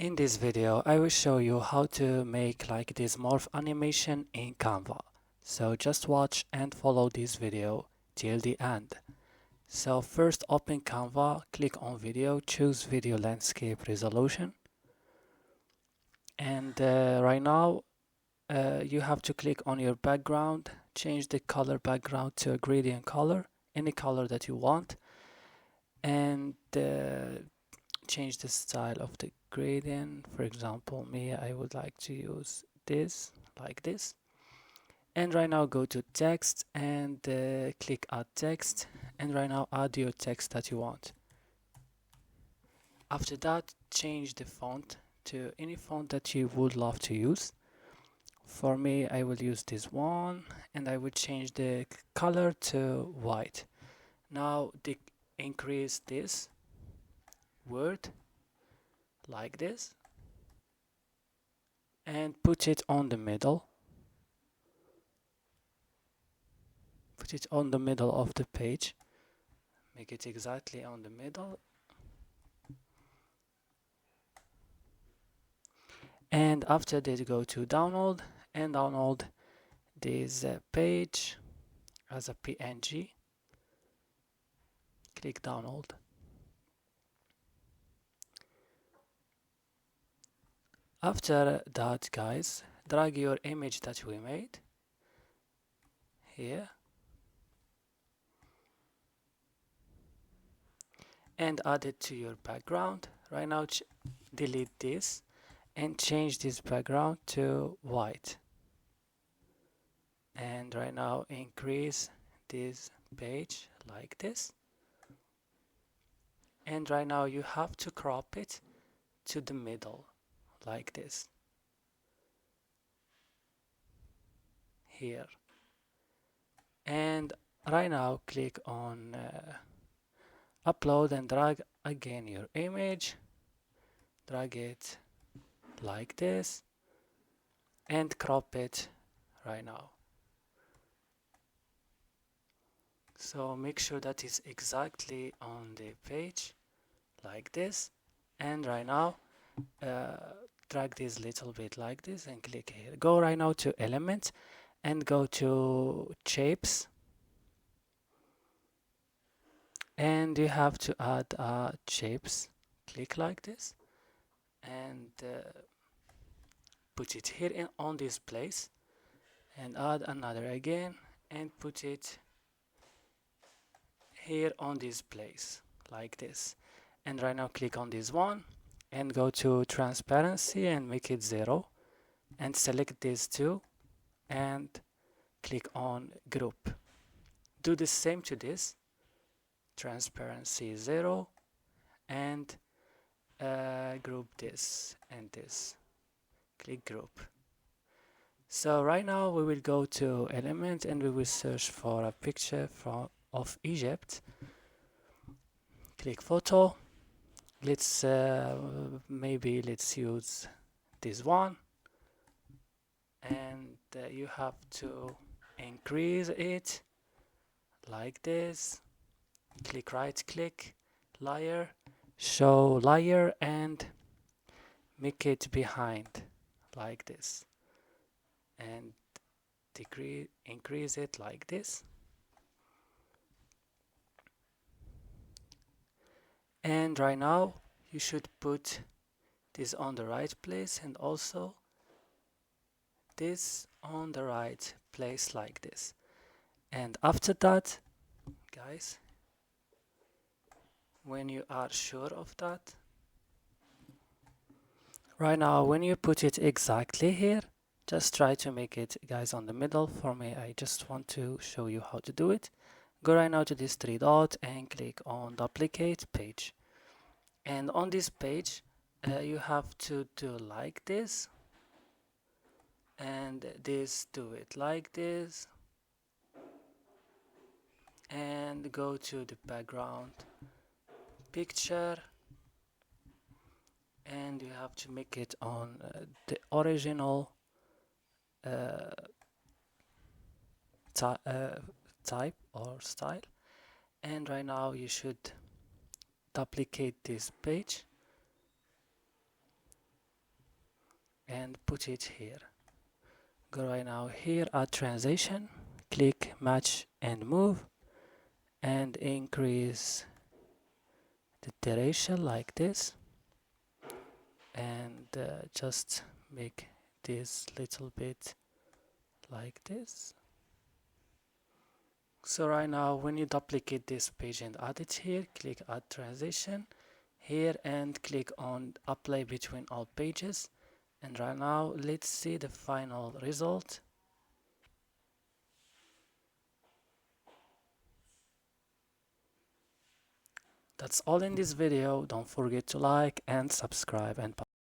In this video, I will show you how to make like this morph animation in Canva. So just watch and follow this video till the end. So first open Canva, click on video, choose video landscape resolution. And right now you have to click on your background, change the color background to a gradient color, any color that you want. And change the style of the gradient. For example, I would like to use this like this. And right now go to text and click add text, and right now add your text that you want. After that, change the font to any font that you would love to use. For me, I will use this one, and I will change the color to white. Now increase this word like this and put it on the middle. Put it on the middle of the page. Make it exactly on the middle. And after that, go to download and download this page as a PNG. Click download. After that, guys, drag your image that we made here and add it to your background. Right now, delete this and change this background to white. And right now, increase this page like this. And right now, you have to crop it to the middle like this here. And right now, click on upload and drag again your image, drag it like this and crop it right now. So make sure that it's exactly on the page like this, and right now drag this little bit like this and click here. Go right now to element and go to shapes, and you have to add shapes. Click like this and put it here on this place, and add another again and put it here on this place like this. And right now click on this one and go to transparency and make it 0 and select these two and click on group. Do the same to this, transparency 0 and group this and this, click group. So right now we will go to element and we will search for a picture of Egypt. Click photo. Let's maybe let's use this one, and you have to increase it like this. Click right click, layer, show layer, and make it behind like this, and increase it like this. And right now you should put this on the right place and also this on the right place like this. And after that, guys, when you are sure of that, right now when you put it exactly here, just try to make it, guys, on the middle. For me, I just want to show you how to do it. Go right now to this three dot and click on duplicate page, and on this page you have to do like this, and this, do it like this, and go to the background picture, and you have to make it on the original type or style. And right now you should duplicate this page and put it here. Go right now here at transition, click match and move, and increase the duration like this, and just make this little bit like this. So right now when you duplicate this page and add it here, click add transition here and click on apply between all pages, and right now let's see the final result. That's all in this video. Don't forget to like and subscribe, and bye.